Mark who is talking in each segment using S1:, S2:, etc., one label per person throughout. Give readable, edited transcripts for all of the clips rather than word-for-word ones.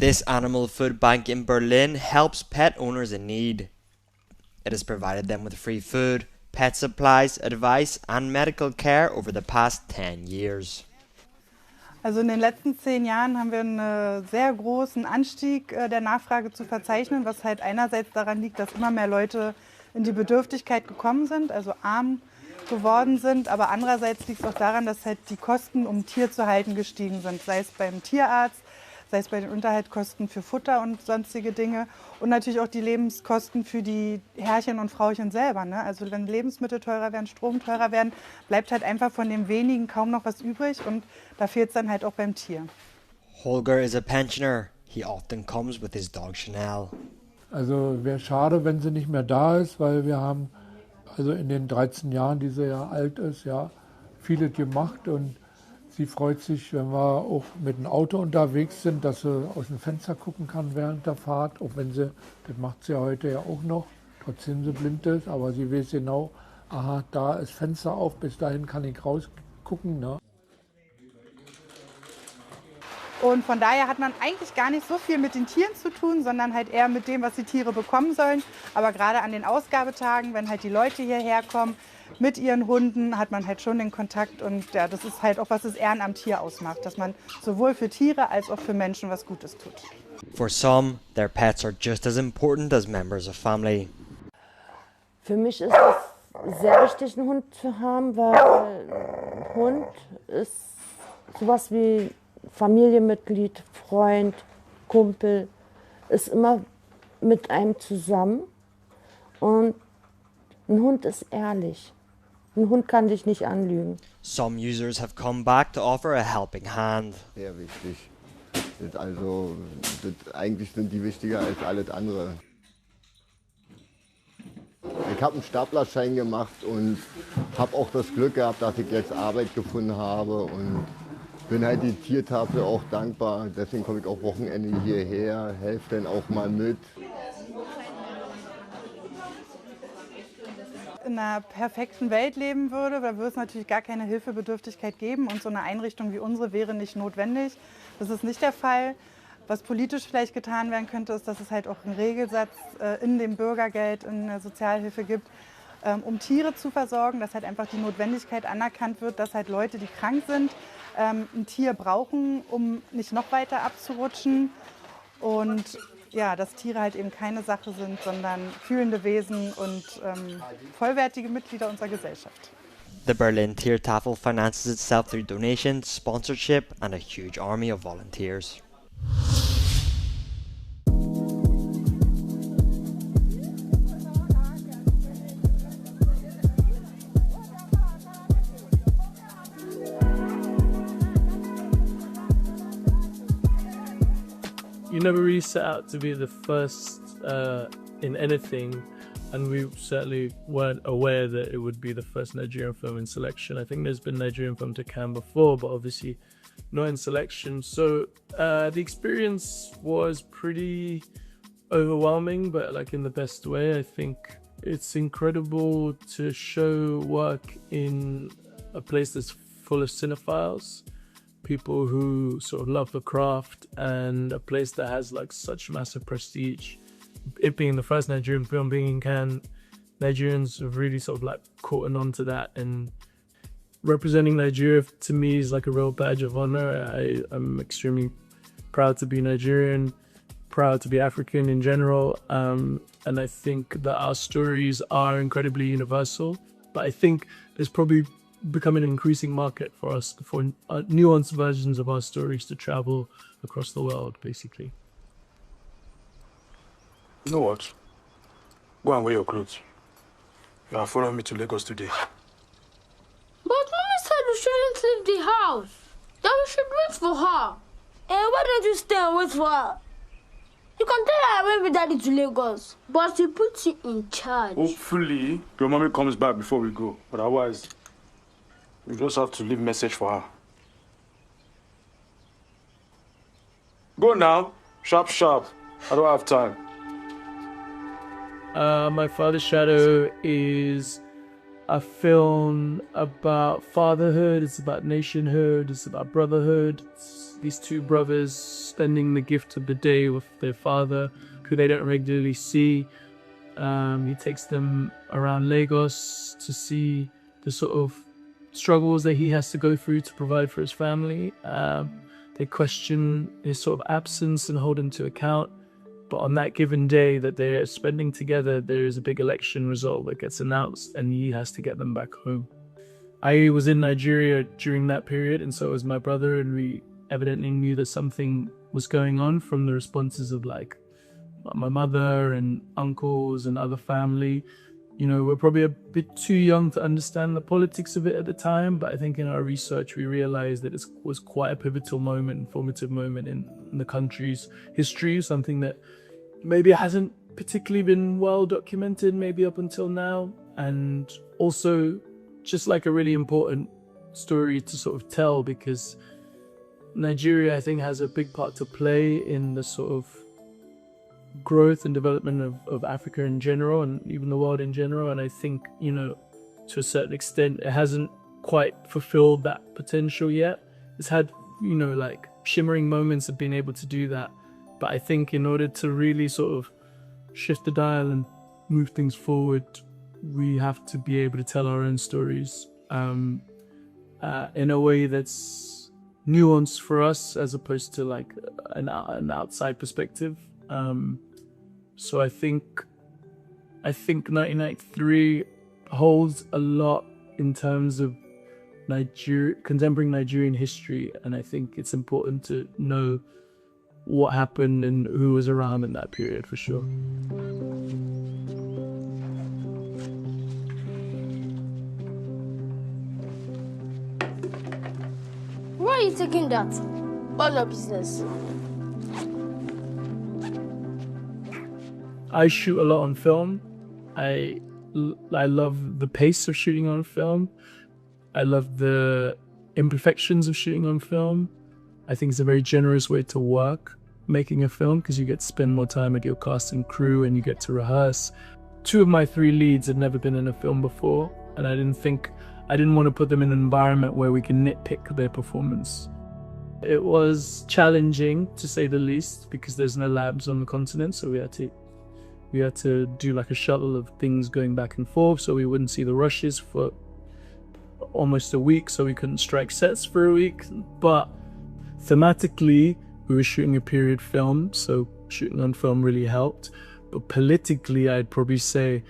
S1: This animal food bank in Berlin helps pet owners in need. It has provided them with free food, pet supplies, advice and medical care over the past 10 years.
S2: Also in den letzten 10 Jahren haben wir einen sehr großen Anstieg der Nachfrage zu verzeichnen, was halt einerseits daran liegt, dass immer mehr Leute in die Bedürftigkeit gekommen sind, also arm geworden sind, aber andererseits liegt es auch daran, dass halt die Kosten, um ein Tier zu halten, gestiegen sind, sei es beim Tierarzt, sei es bei den Unterhaltskosten für Futter und sonstige Dinge und natürlich auch die Lebenskosten für die Herrchen und Frauchen selber. Ne? Also wenn Lebensmittel teurer werden, Strom teurer werden, bleibt halt einfach von dem wenigen kaum noch was übrig und da fehlt es dann halt auch beim Tier.
S1: Holger is a pensioner. He often comes with his dog Chanel.
S3: Also wäre schade, wenn sie nicht mehr da ist, weil wir haben also in den 13 Jahren, die sie ja alt ist, ja, vieles gemacht und sie freut sich, wenn wir auch mit dem Auto unterwegs sind, dass sie aus dem Fenster gucken kann während der Fahrt, auch wenn sie, das macht sie ja heute ja auch noch, trotzdem sie blind ist, aber sie weiß genau, aha, da ist Fenster auf, bis dahin kann ich rausgucken, ne?
S2: Und von daher hat man eigentlich gar nicht so viel mit den Tieren zu tun, sondern halt eher mit dem, was die Tiere bekommen sollen. Aber gerade an den Ausgabetagen, wenn halt die Leute hierher kommen mit ihren Hunden, hat man halt schon den Kontakt. Und ja, das ist halt auch, was das Ehrenamt hier ausmacht, dass man sowohl für Tiere als auch für Menschen was Gutes tut.
S1: For some, their pets are just as important as members of family.
S4: Für mich ist es sehr wichtig, einen Hund zu haben, weil ein Hund ist sowas wie Familienmitglied, Freund, Kumpel, ist immer mit einem zusammen und ein Hund ist ehrlich. Ein Hund kann dich nicht anlügen.
S1: Some users have come back to offer a helping hand.
S5: Sehr wichtig. Eigentlich sind die wichtiger als alles andere. Ich habe einen Staplerschein gemacht und habe auch das Glück gehabt, dass ich jetzt Arbeit gefunden habe und bin halt die Tiertafel auch dankbar. Deswegen komme ich auch Wochenende hierher, helfe dann auch mal mit.
S2: In einer perfekten Welt leben würde, da würde es natürlich gar keine Hilfebedürftigkeit geben und so eine Einrichtung wie unsere wäre nicht notwendig. Das ist nicht der Fall. Was politisch vielleicht getan werden könnte, ist, dass es halt auch einen Regelsatz in dem Bürgergeld, in der Sozialhilfe gibt, um Tiere zu versorgen, dass halt einfach die Notwendigkeit anerkannt wird, dass halt Leute, die krank sind, ein Tier brauchen, um nicht noch weiter abzurutschen. Und ja, dass Tiere halt eben keine Sache sind, sondern fühlende Wesen und vollwertige Mitglieder unserer Gesellschaft.
S1: The Berlin Tiertafel finances itself through donations, sponsorship and a huge army of volunteers.
S6: You never really set out to be the first in anything, and we certainly weren't aware that it would be the first Nigerian film in selection. I think there's been Nigerian film to Cannes before, but obviously not in selection. So the experience was pretty overwhelming, but like in the best way. I think it's incredible to show work in a place that's full of cinephiles, people who sort of love the craft, and a place that has like such massive prestige. It being the first Nigerian film being in Cannes, Nigerians have really sort of like caught on to that, and representing Nigeria to me is like a real badge of honor. I'm extremely proud to be Nigerian, proud to be African in general, and I think that our stories are incredibly universal, but I think there's probably becoming an increasing market for us, for nuanced versions of our stories to travel across the world, basically.
S7: You know what? Go and wear your clothes. You are following me to Lagos today.
S8: But Mommy said we shouldn't leave the house. That we should wait for her. And why don't you stay and wait for her? You can tell her I went with Daddy to Lagos. But she puts you in charge.
S7: Hopefully, your mommy comes back before we go. Otherwise, you just have to leave a message for her. Go now. Sharp, sharp. I don't have time.
S6: My Father's Shadow is a film about fatherhood, it's about nationhood, it's about brotherhood, it's these two brothers spending the gift of the day with their father, who they don't regularly see. He takes them around Lagos to see the sort of struggles that he has to go through to provide for his family. They question his sort of absence and hold him to account. But on that given day that they're spending together, there is a big election result that gets announced and he has to get them back home. I was in Nigeria during that period, and so was my brother, and we evidently knew that something was going on from the responses of like my mother and uncles and other family. You know, we're probably a bit too young to understand the politics of it at the time, but I think in our research we realized that it was quite a pivotal moment, informative moment in the country's history, something that maybe hasn't particularly been well documented maybe up until now, and also just like a really important story to sort of tell, because Nigeria, I think, has a big part to play in the sort of growth and development of Africa in general, and even the world in general. And I think, you know, to a certain extent, it hasn't quite fulfilled that potential yet. It's had, you know, like shimmering moments of being able to do that. But I think in order to really sort of shift the dial and move things forward, we have to be able to tell our own stories in a way that's nuanced for us, as opposed to like an outside perspective. So I think 1993 holds a lot in terms of contemporary Nigerian history, and I think it's important to know what happened and who was around in that period for sure.
S8: Why are you taking that? All your business.
S6: I shoot a lot on film. I love the pace of shooting on film. I love the imperfections of shooting on film. I think it's a very generous way to work making a film, because you get to spend more time with your cast and crew and you get to rehearse. 2 of my 3 leads had never been in a film before, and I didn't want to put them in an environment where we can nitpick their performance. It was challenging, to say the least, because there's no labs on the continent, so we had to do like a shuttle of things going back and forth, so we wouldn't see the rushes for almost a week, so we couldn't strike sets for a week. But thematically, we were shooting a period film, so shooting on film really helped. But politically, I'd probably say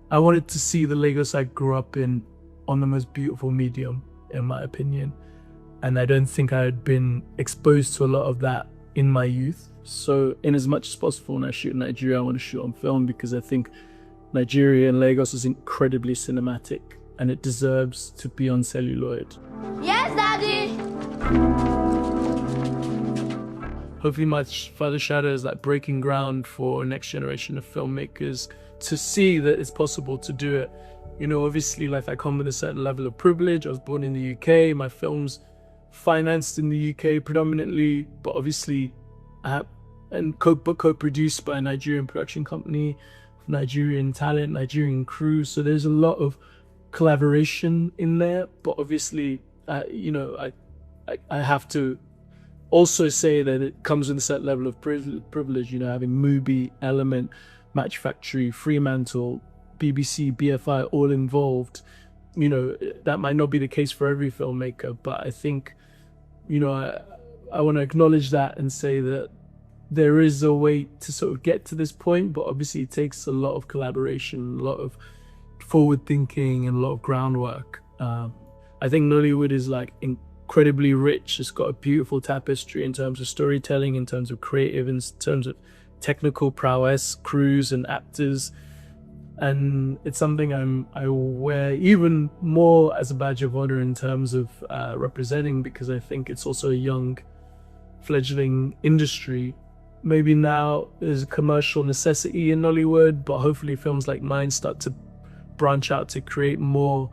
S6: I wanted to see the Lagos I grew up in on the most beautiful medium, in my opinion. And I don't think I had been exposed to a lot of that in my youth. So in as much as possible, when I shoot in Nigeria, I want to shoot on film, because I think Nigeria and Lagos is incredibly cinematic and it deserves to be on celluloid.
S8: Yes, Daddy!
S6: Hopefully my Father Shadow is like breaking ground for a next generation of filmmakers to see that it's possible to do it. You know, obviously, like, I come with a certain level of privilege. I was born in the UK. My film's financed in the UK predominantly, but obviously co-produced by a Nigerian production company, Nigerian talent, Nigerian crew. So there's a lot of collaboration in there. But obviously, you know, I have to also say that it comes with a certain level of privilege. You know, having Mubi, Element, Match Factory, Fremantle, BBC, BFI, all involved. You know, that might not be the case for every filmmaker, but I think, you know, I want to acknowledge that and say that there is a way to sort of get to this point, but obviously it takes a lot of collaboration, a lot of forward thinking, and a lot of groundwork. I think Nollywood is like incredibly rich. It's got a beautiful tapestry in terms of storytelling, in terms of creative, in terms of technical prowess, crews and actors. And it's something I wear even more as a badge of honor in terms of representing, because I think it's also a young, fledgling industry. Maybe now there's a commercial necessity in Nollywood, but hopefully films like mine start to branch out to create more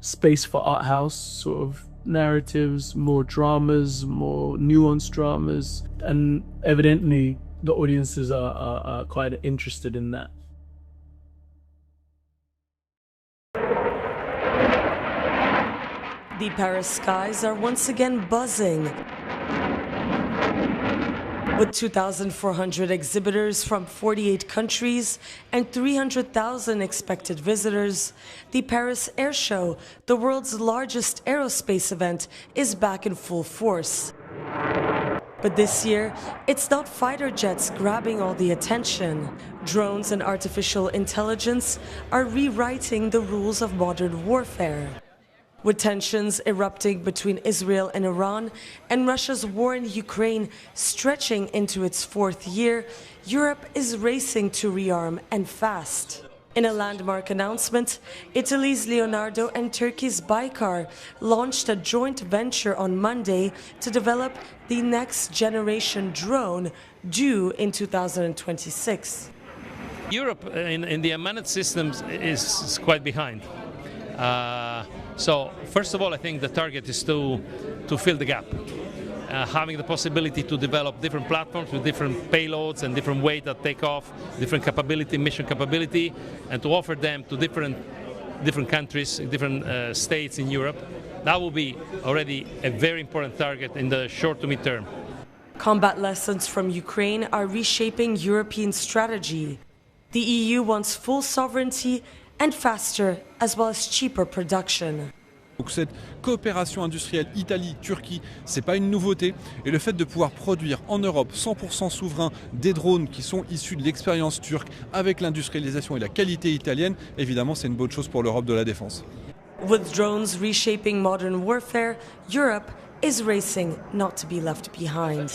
S6: space for art house sort of narratives, more dramas, more nuanced dramas, and evidently the audiences are quite interested in that.
S9: The Paris skies are once again buzzing With 2,400 exhibitors from 48 countries and 300,000 expected visitors, the Paris Air Show, the world's largest aerospace event, is back in full force. But this year, it's not fighter jets grabbing all the attention. Drones and artificial intelligence are rewriting the rules of modern warfare. With tensions erupting between Israel and Iran and Russia's war in Ukraine stretching into its fourth year, Europe is racing to rearm, and fast. In a landmark announcement, Italy's Leonardo and Turkey's Baykar launched a joint venture on Monday to develop the next generation drone due in 2026.
S10: Europe in the unmanned systems is quite behind. So first of all, I think the target is to fill the gap. Having the possibility to develop different platforms with different payloads and different weight that take off, different capability, mission capability, and to offer them to different countries, different states in Europe. That will be already a very important target in the short to mid-term.
S9: Combat lessons from Ukraine are reshaping European strategy. The EU wants full sovereignty and faster as well as cheaper production.
S11: Donc cette coopération industrielle Italie-Turquie, c'est pas une nouveauté. Et le fait de pouvoir produire en Europe 100% souverain des drones qui sont issus de l'expérience turque avec l'industrialisation et la qualité italienne, évidemment c'est une bonne chose pour l'Europe de la défense.
S9: With drones reshaping modern warfare, Europe is racing not to be left behind.